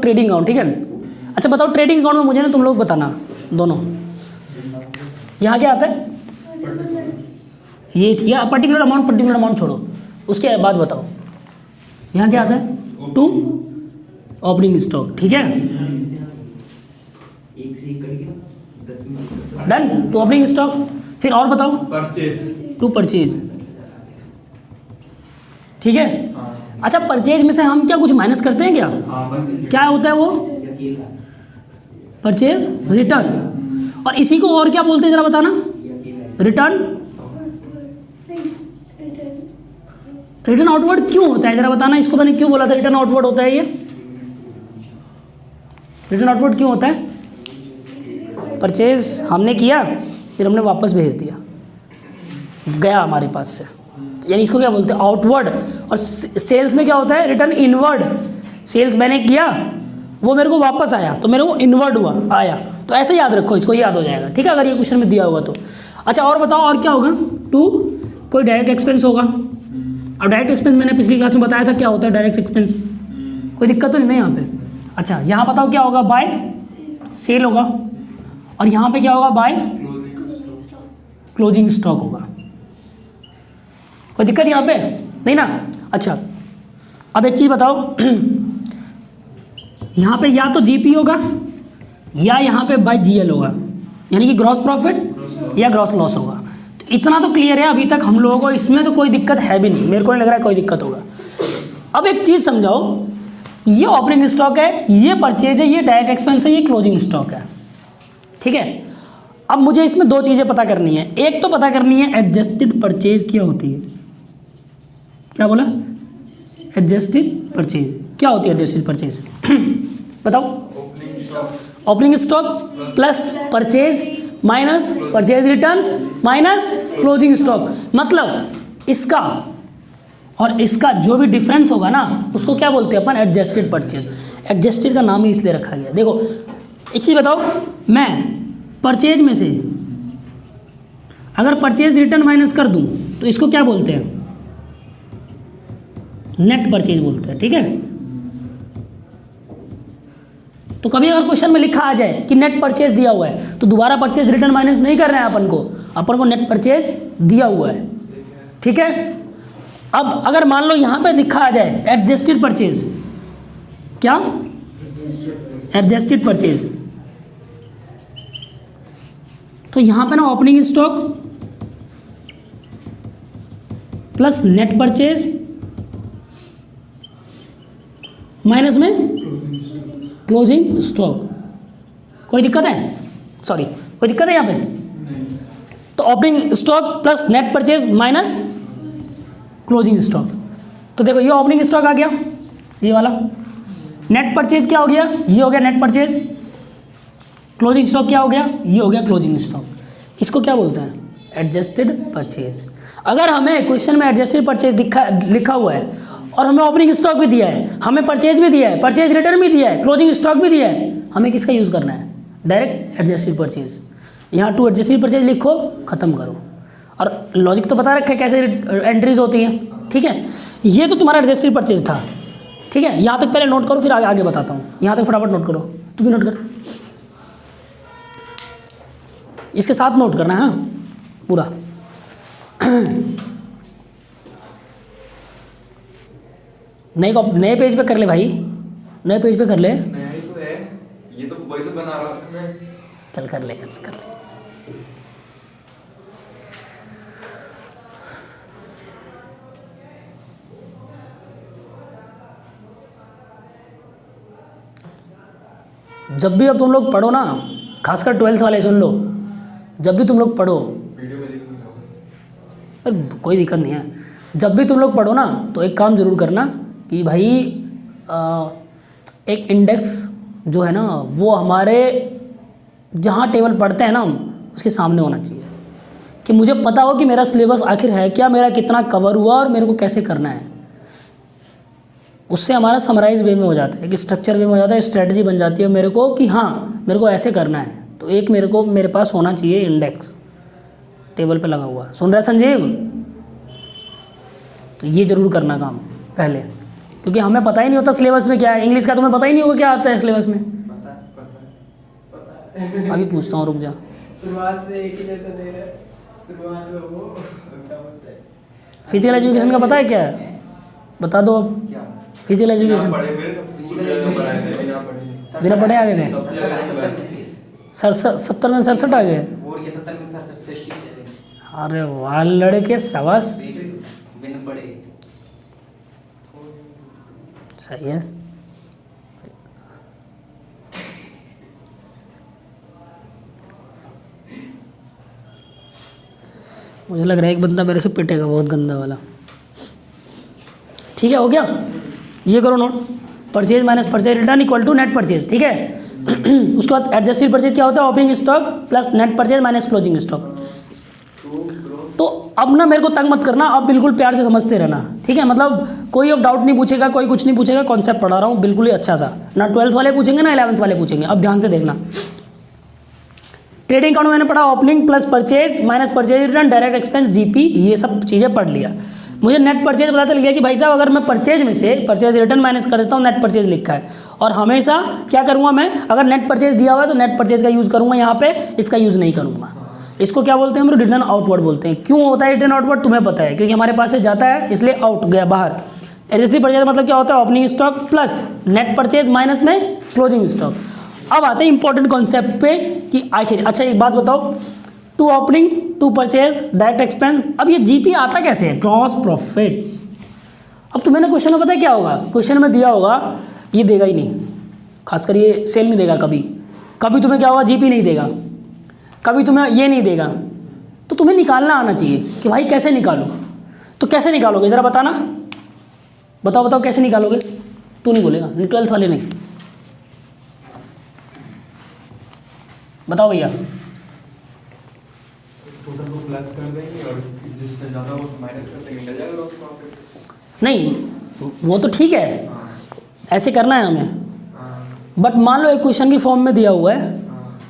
Trading account, ठीक है। अच्छा बताओ ट्रेडिंग अकाउंट में मुझे ना तुम लोग बताना दोनों, यहाँ क्या आता है, ये या पर्टिकुलर अमाउंट छोड़ो, उसके बाद बताओ यहाँ क्या आता है, टू ओपनिंग स्टॉक, ठीक है डन, टू ओपनिंग स्टॉक। फिर और बताओ, टू परचेज, ठीक है। अच्छा परचेज में से हम क्या कुछ माइनस करते हैं क्या, क्या होता है वो, परचेज रिटर्न, और इसी को और क्या बोलते हैं जरा बताना, रिटर्न, रिटर्न आउटवर्ड क्यों होता है जरा बताना, इसको मैंने क्यों बोला था रिटर्न आउटवर्ड होता है, ये रिटर्न आउटवर्ड क्यों होता है, परचेज हमने किया फिर हमने वापस भेज दिया, गया हमारे पास से, यानी इसको क्या बोलते हैं आउटवर्ड। और सेल्स में क्या होता है, रिटर्न इनवर्ड, सेल्स मैंने किया वो मेरे को वापस आया तो मेरे को इनवर्ड हुआ आया, तो ऐसे याद रखो, इसको याद हो जाएगा, ठीक है अगर ये क्वेश्चन में दिया होगा तो। अच्छा और बताओ और क्या होगा, टू कोई डायरेक्ट एक्सपेंस होगा। अब डायरेक्ट एक्सपेंस मैंने पिछली क्लास में बताया था क्या होता है डायरेक्ट एक्सपेंस, कोई दिक्कत तो नहीं है यहाँ पे। अच्छा यहाँ बताओ क्या होगा, बाय सेल होगा, और यहाँ पे क्या होगा, बाय क्लोजिंग स्टॉक होगा, कोई दिक्कत यहाँ पे नहीं ना। अच्छा अब एक चीज़ बताओ यहाँ पे या तो जीपी होगा या यहाँ पे बाय जीएल होगा, यानी कि ग्रॉस प्रॉफिट या ग्रॉस लॉस होगा। तो इतना तो क्लियर है अभी तक हम लोगों को, इसमें तो कोई दिक्कत है भी नहीं, मेरे को नहीं लग रहा है कोई दिक्कत होगा। अब एक चीज़ समझाओ, ये ओपनिंग स्टॉक है, ये परचेज है, ये डायरेक्ट एक्सपेंस है, ये क्लोजिंग स्टॉक है, ठीक है। अब मुझे इसमें दो चीज़ें पता करनी है, एक तो पता करनी है एडजस्टेड परचेज क्या होती है, क्या बोला, एडजस्टेड परचेज क्या होती है, एडजस्टेड परचेज बताओ, opening stock plus purchase minus purchase return minus closing stock, मतलब इसका और इसका जो भी डिफरेंस होगा ना उसको क्या बोलते हैं अपन, एडजस्टेड परचेज। एडजस्टेड का नाम ही इसलिए रखा गया। देखो एक चीज़ बताओ, मैं परचेज में से अगर परचेज रिटर्न माइनस कर दूं तो इसको क्या बोलते हैं, नेट परचेज बोलते हैं, ठीक है। तो कभी अगर क्वेश्चन में लिखा आ जाए कि नेट परचेज दिया हुआ है तो दोबारा परचेज रिटर्न माइनस नहीं कर रहे हैं अपन को नेट परचेज दिया हुआ है, ठीक है। अब अगर मान लो यहाँ पे लिखा आ जाए एडजस्टेड परचेज, क्या एडजस्टेड परचेज, तो यहाँ पे ना opening stock plus net purchase minus में क्लोजिंग स्टॉक, कोई दिक्कत है, सॉरी कोई दिक्कत है यहाँ पे, तो opening stock plus net purchase minus closing stock. तो देखो ये ओपनिंग स्टॉक आ गया, ये वाला नेट परचेज क्या हो गया, ये हो गया नेट परचेज, क्लोजिंग स्टॉक क्या हो गया, ये हो गया क्लोजिंग स्टॉक। इसको क्या बोलते हैं, एडजस्टेड परचेज। अगर हमें क्वेश्चन में एडजस्टेड परचेज लिखा हुआ है और हमें ओपनिंग स्टॉक भी दिया है, हमें परचेज भी दिया है, परचेज रिटर्न भी दिया है, क्लोजिंग स्टॉक भी दिया है, हमें किसका यूज़ करना है, डायरेक्ट एडजस्टेड परचेज। यहाँ टू एडजस्टेड परचेज लिखो, खत्म करो, और लॉजिक तो पता रखा है कैसे एंट्रीज होती हैं, ठीक है। ये तो तुम्हारा एडजस्टेड परचेज था, ठीक है। यहाँ तक पहले नोट करो फिर आगे बताता हूँ, यहाँ तक फटाफट नोट करो, तू भी नोट कर, इसके साथ नोट करना है हाँ पूरा नए पेज पे कर ले भाई, नए पेज पे कर ले, नया ही तो है ये, तो वही तो बना रहा हूं मैं, चल कर ले। जब भी अब तुम लोग पढ़ो ना, खासकर 12th वाले सुन लो, जब भी तुम लोग पढ़ो, वीडियो में लिख दूंगा, कोई दिक्कत नहीं है, जब भी तुम लोग पढ़ो ना तो एक काम ज़रूर करना कि भाई एक इंडेक्स जो है ना वो हमारे जहाँ टेबल पढ़ते हैं ना हम उसके सामने होना चाहिए, कि मुझे पता हो कि मेरा सिलेबस आखिर है क्या, मेरा कितना कवर हुआ और मेरे को कैसे करना है। उससे हमारा समराइज वे में हो जाता है, कि स्ट्रक्चर वे में हो जाता है, स्ट्रेटजी बन जाती है मेरे को कि हाँ मेरे को ऐसे करना है। तो एक मेरे पास होना चाहिए इंडेक्स टेबल पे लगा हुआ, सुन रहा है संजीव? तो ये ज़रूर करना काम पहले, क्योंकि हमें पता ही नहीं होता सिलेबस में क्या है। इंग्लिश का तुम्हें पता ही नहीं होगा क्या आता है सिलेबस में। अभी पूछता हूँ, रुक जा। शुरुआत से एक ही जैसा दे रहा है, शुरुआत में वो क्या बोलते हैं, फिजिकल एजुकेशन का पता है क्या है, बता दो अब। क्या फिजिकल एजुकेशन बिना पढ़े आ गए थे। 70 में 67 आ गए। और ये 70 में 67 से अरे वाह लड़के, शाबाश, बिन पढ़े। सही है। मुझे लग रहा है एक बंदा मेरे से पिटेगा, बहुत गंदा वाला। ठीक है, हो गया। ये करो note, purchase minus purchase return equal to net purchase. ठीक है। उसके बाद एडजस्टेड परचेज क्या होता है, opening stock plus net purchase minus closing stock. तो अब ना मेरे को तंग मत करना, अब बिल्कुल प्यार से समझते रहना। ठीक है, मतलब कोई अब डाउट नहीं पूछेगा, कोई कुछ नहीं पूछेगा, कॉन्सेप्ट पढ़ा रहा हूँ बिल्कुल ही अच्छा सा। ना 12th वाले पूछेंगे ना 11th वाले पूछेंगे। अब ध्यान से देखना, ट्रेडिंग अकाउंट मैंने पढ़ा opening plus purchase minus purchase return direct expense GP, ये सब चीज़ें पढ़ लिया। मुझे नेट परचेज पता चल गया कि भाई साहब अगर मैं परचेज में से परचेज रिटर्न माइनस कर देता हूँ, नेट परचेज लिखा है। और हमेशा क्या करूँगा मैं, अगर नेट परचेज दिया हुआ है तो नेट परचेज का यूज़ करूँगा, यहाँ पे इसका यूज़ नहीं करूँगा। इसको क्या बोलते हैं हम लोग, रिटर्न आउटवर्ड बोलते हैं। क्यों होता है रिटर्न आउटवर्ड तुम्हें पता है, क्योंकि हमारे पास से जाता है इसलिए आउट गया बाहर। एडजस्टेड परचेज मतलब क्या होता है, opening stock plus net purchase minus में क्लोजिंग स्टॉक। अब आते हैं इंपॉर्टेंट कॉन्सेप्ट पे कि आखिर, अच्छा एक बात बताओ, to opening to purchase direct expense, अब ये जीपी आता कैसे है, ग्रॉस प्रॉफिट। अब तुम्हें ना क्वेश्चन में पता है क्या होगा, क्वेश्चन में दिया होगा ये देगा ही नहीं, खासकर ये सेल नहीं देगा कभी। कभी तुम्हें क्या होगा, जीपी नहीं देगा, कभी तुम्हें ये नहीं देगा। तो तुम्हें निकालना आना चाहिए कि भाई कैसे निकालो। तो कैसे निकालोगे ज़रा बताना, बताओ बताओ कैसे निकालोगे। तू नहीं बोलेगा, 12th वाले नहीं, बताओ भैया। टोटल को प्लस कर देंगे और जिससे ज़्यादा वो माइनस कर देंगे, निकल जाएगा ग्रॉस प्रॉफिट। नहीं वो तो ठीक है, ऐसे करना है हमें। बट मान लो एक क्वेश्चन की फॉर्म में दिया हुआ है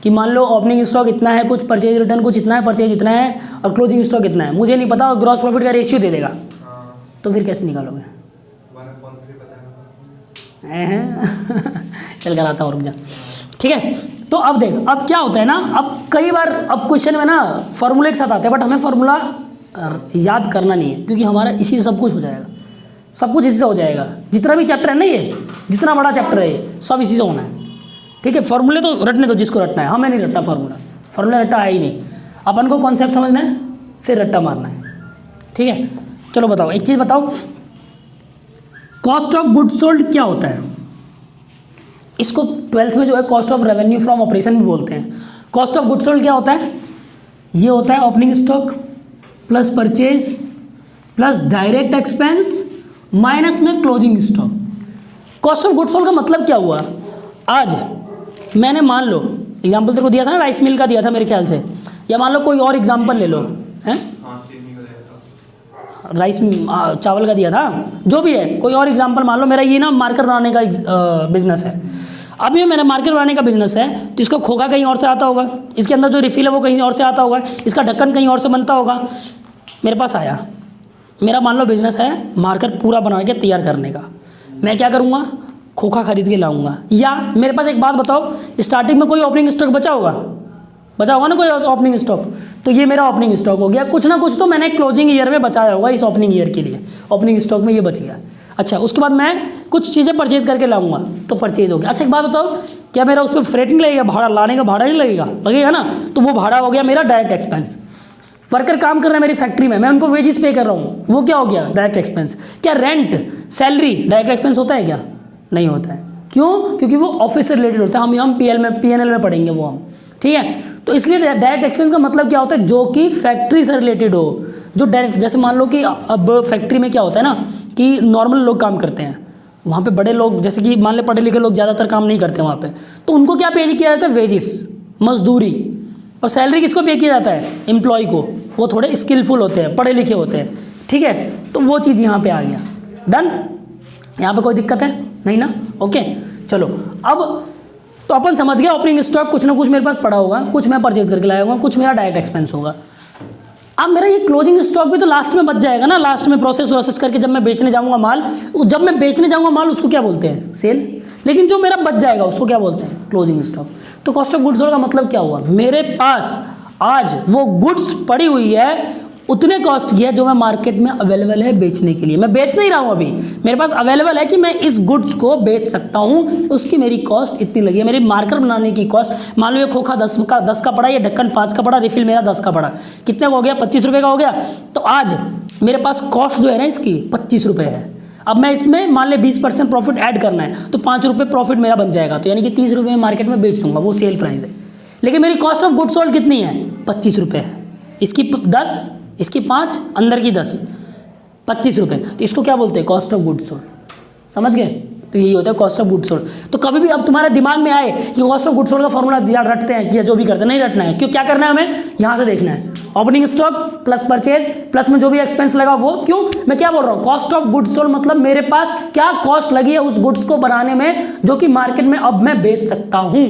कि मान लो ओपनिंग स्टॉक इतना है, कुछ परचेज रिटर्न कुछ इतना है, परचेज इतना है और क्लोजिंग स्टॉक इतना है, मुझे नहीं पता, और ग्रॉस प्रॉफिट का रेशियो दे देगा, तो फिर कैसे निकालोगे। 1/3 पता चल कर आता हूँ, रुक जा। ठीक है, तो अब देख, अब क्या होता है ना, अब कई बार अब क्वेश्चन में ना फॉर्मूले के साथ आते हैं, बट हमें फॉर्मूला याद करना नहीं है, क्योंकि हमारा इसी से सब कुछ हो जाएगा, सब कुछ इसी से हो जाएगा। जितना भी चैप्टर है ना, ये जितना बड़ा चैप्टर है ये सब इसी से होना है। ठीक है, फॉर्मूले तो रटने दो जिसको रटना है, हमें नहीं रटना फार्मूला, फार्मूला रट्टा है ही नहीं। अपन को कॉन्सेप्ट समझना है, फिर रट्टा मारना है। ठीक है, चलो बताओ, एक चीज़ बताओ, कॉस्ट ऑफ गुड्स सोल्ड क्या होता है। इसको 12th में जो है cost of revenue from operation भी बोलते हैं। कॉस्ट ऑफ गुड्स सोल्ड क्या होता है, ये होता है opening stock plus purchase plus direct expense minus में closing stock. Cost of goods sold का मतलब क्या हुआ, आज मैंने मान लो एग्जाम्पल तेरे को दिया था ना, राइस मिल का दिया था मेरे ख्याल से, या मान लो कोई और एग्जाम्पल ले लो, हैं राइस चावल का दिया था, जो भी है कोई और एग्जाम्पल मान लो। मेरा ये ना मार्कर बनाने का बिजनेस है, अब ये मेरा मार्कर बनाने का बिजनेस है, तो इसका खोखा कहीं और से आता होगा, इसके अंदर जो रिफिल है वो कहीं और से आता होगा, इसका ढक्कन कहीं और से बनता होगा। मेरे पास आया, मेरा मान लो बिजनेस है मार्कर पूरा बना के तैयार करने का, मैं क्या करूँगा, खोखा खरीद के लाऊंगा। या मेरे पास एक बात बताओ, स्टार्टिंग में कोई ओपनिंग स्टॉक बचा होगा ना कोई ओपनिंग स्टॉक, तो ये मेरा ओपनिंग स्टॉक हो गया। कुछ ना कुछ तो मैंने क्लोजिंग ईयर में बचाया होगा इस ओपनिंग ईयर के लिए, ओपनिंग स्टॉक में ये बच गया। अच्छा, उसके बाद मैं कुछ चीज़ें परचेज करके लाऊंगा, तो परचेज हो गया। अच्छा एक बात बताओ, क्या मेरा उस पर फ्रेटिंग लगेगा, भाड़ा लाने का भाड़ा नहीं लगेगा ना, तो वो भाड़ा हो गया मेरा डायरेक्ट एक्सपेंस। वर्कर काम कर रहे हैं मेरी फैक्ट्री में, मैं उनको वेजेस पे कर रहा हूँ, वो क्या हो गया, डायरेक्ट एक्सपेंस। क्या रेंट सैलरी डायरेक्ट एक्सपेंस होता है क्या, नहीं होता है। क्यों, क्योंकि वो ऑफिस से रिलेटेड होता है, हम PNL में पढ़ेंगे वो हम। ठीक है, तो इसलिए डायरेक्ट एक्सपेंस का मतलब क्या होता है, जो कि फैक्ट्री से रिलेटेड हो, जो डायरेक्ट, जैसे मान लो कि अब फैक्ट्री में क्या होता है ना कि नॉर्मल लोग काम करते हैं, वहाँ पे बड़े लोग जैसे कि मान ले पढ़े लिखे लोग ज़्यादातर काम नहीं करते वहाँ पे, तो उनको क्या पे किया जाता है, वेजिस, मजदूरी। और सैलरी किसको पे किया जाता है, एम्प्लॉय को, वो थोड़े स्किलफुल होते हैं, पढ़े लिखे होते हैं। ठीक है, तो वो चीज़ यहाँ पे आ गया। डन, यहाँ पे कोई दिक्कत है नहीं ना, ओके। चलो अब तो अपन समझ गए, ओपनिंग स्टॉक कुछ ना कुछ मेरे पास पड़ा होगा, कुछ मैं परचेज करके लाया होगा, कुछ मेरा डायरेक्ट एक्सपेंस होगा। अब मेरा ये क्लोजिंग स्टॉक भी तो लास्ट में बच जाएगा ना, लास्ट में प्रोसेस करके जब मैं बेचने जाऊंगा माल, जब मैं बेचने जाऊंगा माल उसको क्या बोलते हैं, सेल। लेकिन जो मेरा बच जाएगा उसको क्या बोलते हैं, क्लोजिंग स्टॉक। तो कॉस्ट ऑफ गुड्स सोल्ड का मतलब क्या हुआ, मेरे पास आज वो गुड्स पड़ी हुई है उतने कॉस्ट की है जो मैं मार्केट में अवेलेबल है बेचने के लिए। मैं बेच नहीं रहा हूँ अभी, मेरे पास अवेलेबल है कि मैं इस गुड्स को बेच सकता हूँ, उसकी मेरी कॉस्ट इतनी लगी है। मेरी मार्कर बनाने की कॉस्ट, मान लो ये खोखा 10 का पड़ा, ये ढक्कन 5 का पड़ा, रिफिल मेरा 10 का पड़ा, कितने का हो गया, 25 रुपये का हो गया। तो आज मेरे पास कॉस्ट जो है ना इसकी 25 रुपये है। अब मैं इसमें मान ले 20% प्रॉफिट ऐड करना है तो 5 रुपये प्रॉफिट मेरा बन जाएगा, तो यानी कि 30 रुपये में मार्केट में बेच दूंगा, वो सेल प्राइस है। लेकिन मेरी कॉस्ट ऑफ गुड्स सोल्ड कितनी है, 25 रुपये है। इसकी 10, इसकी 5, अंदर की 10, 25 रुपये। तो इसको क्या बोलते हैं, कॉस्ट ऑफ गुड्स सोल्ड। समझ गए, तो यही होता है कॉस्ट ऑफ गुड्स सोल्ड। तो कभी भी अब तुम्हारे दिमाग में आए कि कॉस्ट ऑफ गुड्स सोल्ड का फॉर्मूला दिया रटते हैं कि जो भी करते हैं, नहीं रटना है। क्यों, क्या करना है हमें, यहाँ से देखना है, opening stock plus purchase plus में जो भी एक्सपेंस लगा वो। क्यों, मैं क्या बोल रहा हूँ, कॉस्ट ऑफ गुड्स सोल्ड मतलब मेरे पास क्या कॉस्ट लगी है उस गुड्स को बनाने में जो कि मार्केट में अब मैं बेच सकता हूँ।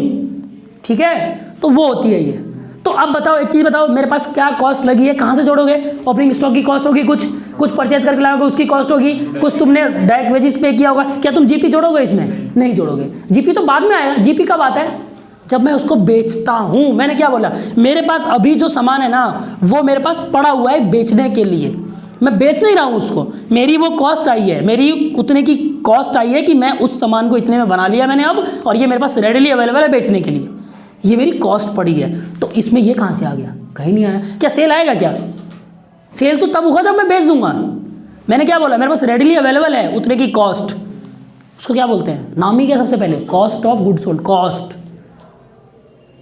ठीक है, तो वो होती है ये। तो अब बताओ, एक चीज बताओ, मेरे पास क्या कॉस्ट लगी है, कहाँ से जोड़ोगे, ओपनिंग स्टॉक की कॉस्ट होगी, कुछ परचेज करके लाओगे उसकी कॉस्ट होगी, कुछ तुमने डायरेक्ट वेजेस पे किया होगा। क्या तुम जीपी जोड़ोगे इसमें, नहीं जोड़ोगे। जीपी तो बाद में आएगा, जीपी कब आता है, जब मैं उसको बेचता हूं। मैंने क्या बोला, मेरे पास अभी जो सामान है ना वो मेरे पास पड़ा हुआ है बेचने के लिए, मैं बेच नहीं रहा हूं उसको, मेरी वो कॉस्ट आई है, मेरी उतने की कॉस्ट आई है कि मैं उस सामान को इतने में बना लिया मैंने अब, और ये मेरे पास रेडिली अवेलेबल है बेचने के लिए, ये मेरी कॉस्ट पड़ी है। तो इसमें ये कहाँ से आ गया, कहीं नहीं आया। क्या सेल आएगा, क्या सेल तो तब होगा जब मैं बेच दूंगा। मैंने क्या बोला, मेरे पास रेडिली अवेलेबल है उतने की कॉस्ट, उसको क्या बोलते हैं, नाम ही क्या सबसे पहले, cost of goods sold. Cost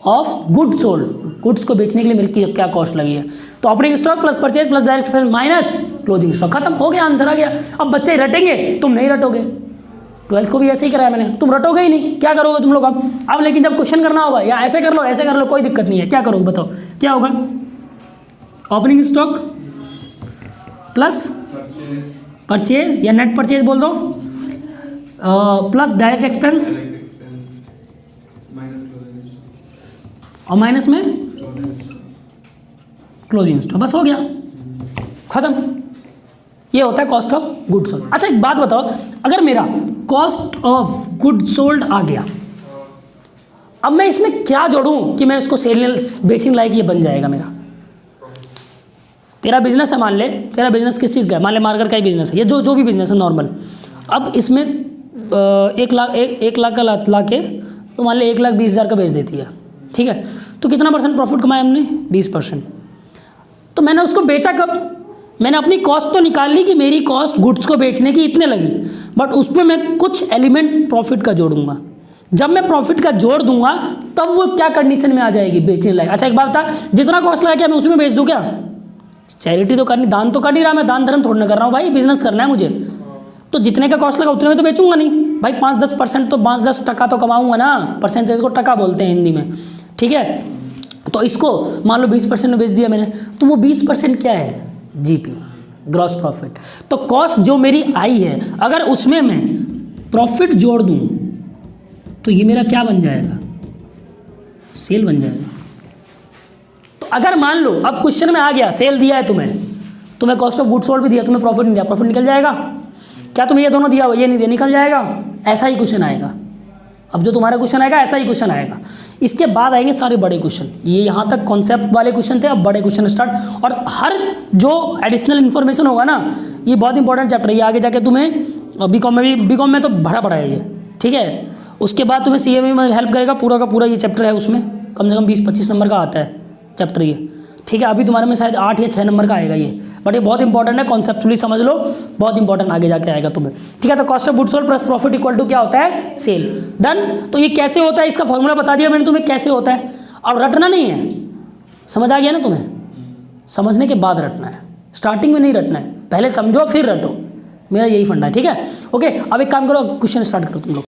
of goods sold, goods को बेचने के लिए मेरी क्या कॉस्ट लगी है। तो opening stock plus purchase plus direct expense minus closing stock, खत्म हो गया, आंसर आ गया। अब बच्चे रटेंगे, तुम नहीं रटोगे, 12th को भी ऐसे ही कराया मैंने, तुम रटोगे ही नहीं, क्या करोगे तुम लोग अब लेकिन जब क्वेश्चन करना होगा या ऐसे कर लो कोई दिक्कत नहीं है, क्या करोगे बताओ, क्या होगा, ओपनिंग स्टॉक प्लस परचेज या नेट परचेज बोल दो, प्लस डायरेक्ट एक्सपेंस और माइनस में क्लोजिंग स्टॉक, बस हो गया, खत्म। ये होता है कॉस्ट ऑफ गुड सोल्ड। अच्छा एक बात बताओ, अगर मेरा कॉस्ट ऑफ गुड सोल्ड आ गया, अब मैं इसमें क्या जोड़ूं कि मैं इसको सेल बेचने लायक ये बन जाएगा मेरा। तेरा बिजनेस है, मान ले तेरा बिजनेस किस चीज़ का है, मान ले मार्कर का ही बिजनेस है, ये जो भी बिजनेस है नॉर्मल। अब इसमें 1 लाख का ला के तो मान ले 1,20,000 का बेच देती है, ठीक है, तो कितना % प्रॉफिट कमाया हमने, 20%। तो मैंने उसको बेचा कब, मैंने अपनी कॉस्ट तो निकाल ली कि मेरी कॉस्ट गुड्स को बेचने की इतने लगी, बट उसमें मैं कुछ एलिमेंट प्रॉफिट का जोड़ूंगा। जब मैं प्रॉफिट का जोड़ दूंगा तब वो क्या कंडीशन में आ जाएगी, बेचने लायक। अच्छा एक बात बता, जितना कॉस्ट लगा क्या मैं उसमें बेच दूं क्या, चैरिटी तो करनी, दान तो कर नहीं रहा मैं, दान धर्म थोड़ा ना कर रहा हूँ भाई, बिजनेस करना है मुझे, तो जितने का कॉस्ट लगा उतने में तो बेचूंगा नहीं भाई, 5-10% तो 5-10% तो कमाऊंगा ना, परसेंटेज को टका बोलते हैं हिंदी में, ठीक है। तो इसको मान लो 20% में बेच दिया मैंने, तो वो 20% क्या है, जीपी, ग्रॉस प्रॉफिट। तो कॉस्ट जो मेरी आई है अगर उसमें मैं प्रॉफिट जोड़ दूं तो ये मेरा क्या बन जाएगा, सेल बन जाएगा। तो अगर मान लो अब क्वेश्चन में आ गया, सेल दिया है तुम्हें कॉस्ट ऑफ गुड्स सोल्ड भी दिया, तुम्हें प्रॉफिट नहीं दिया, प्रॉफिट निकल जाएगा क्या, तुम्हें ये दोनों दिया हुआ ये नहीं दिया, निकल जाएगा, ऐसा ही क्वेश्चन आएगा। अब जो तुम्हारा क्वेश्चन आएगा ऐसा ही क्वेश्चन आएगा। इसके बाद आएंगे सारे बड़े क्वेश्चन, ये यहाँ तक कॉन्सेप्ट वाले क्वेश्चन थे, अब बड़े क्वेश्चन स्टार्ट। और हर जो एडिशनल इन्फॉर्मेशन होगा ना, ये बहुत इंपॉर्टेंट चैप्टर है, ये आगे जाके तुम्हें बीकॉम में तो भरा पड़ा है ये, ठीक है। उसके बाद तुम्हें सीए में हेल्प करेगा, पूरा का पूरा ये चैप्टर है, उसमें कम से कम 20-25 नंबर का आता है चैप्टर ये, ठीक है। अभी तुम्हारे में शायद 8 या 6 नंबर का आएगा ये, बट ये बहुत इंपॉर्टेंट है, कॉन्सेप्चुअली समझ लो, बहुत इंपॉर्टेंट आगे जाके आएगा तुम्हें, ठीक है। तो cost of goods sold plus profit equal to क्या होता है, सेल, डन। तो ये कैसे होता है, इसका फॉर्मूला बता दिया मैंने तुम्हें कैसे होता है। अब रटना नहीं है, समझ आ गया ना तुम्हें, समझने के बाद रटना है, स्टार्टिंग में नहीं रटना है, पहले समझो फिर रटो, मेरा यही फंडा है, ठीक है। ओके, अब एक काम करो, क्वेश्चन स्टार्ट करो तुम लोग।